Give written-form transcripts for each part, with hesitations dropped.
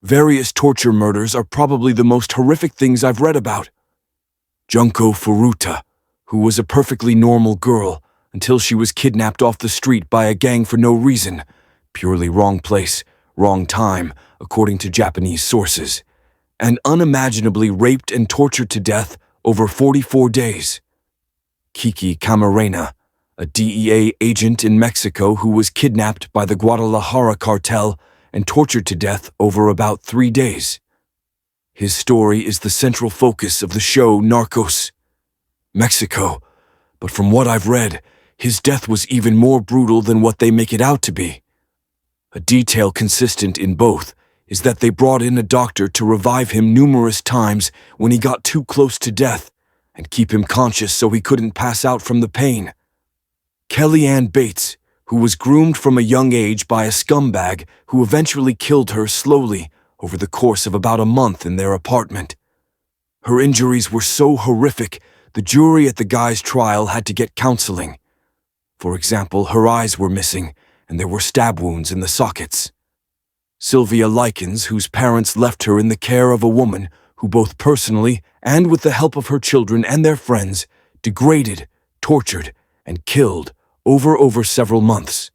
Various torture murders are probably the most horrific things I've read about. Junko Furuta, who was a perfectly normal girl until she was kidnapped off the street by a gang for no reason, purely wrong place, wrong time, according to Japanese sources, and unimaginably raped and tortured to death over 44 days. Kiki Camarena, a DEA agent in Mexico who was kidnapped by the Guadalajara cartel and tortured to death over about 3 days. His story is the central focus of the show Narcos. Mexico, but from what I've read, his death was even more brutal than what they make it out to be. A detail consistent in both is that they brought in a doctor to revive him numerous times when he got too close to death and keep him conscious so he couldn't pass out from the pain. Kellyanne Bates, who was groomed from a young age by a scumbag who eventually killed her slowly over the course of about a month in their apartment. Her injuries were so horrific, the jury at the guy's trial had to get counseling. For example, her eyes were missing, and there were stab wounds in the sockets. Sylvia Likens, whose parents left her in the care of a woman who both personally and with the help of her children and their friends degraded, tortured, and killed over several months.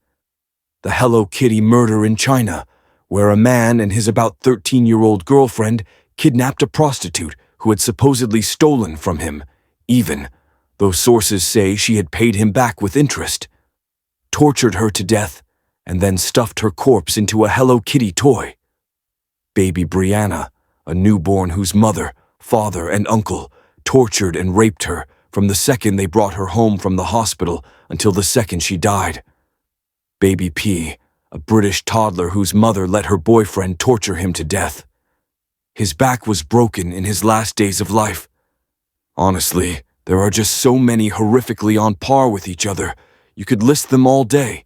The Hello Kitty murder in China, where a man and his about 13-year-old girlfriend kidnapped a prostitute who had supposedly stolen from him, even though sources say she had paid him back with interest, tortured her to death, and then stuffed her corpse into a Hello Kitty toy. Baby Brianna, a newborn whose mother, father, and uncle tortured and raped her from the second they brought her home from the hospital until the second she died. Baby P, a British toddler whose mother let her boyfriend torture him to death. His back was broken in his last days of life. Honestly, there are just so many horrifically on par with each other. You could list them all day.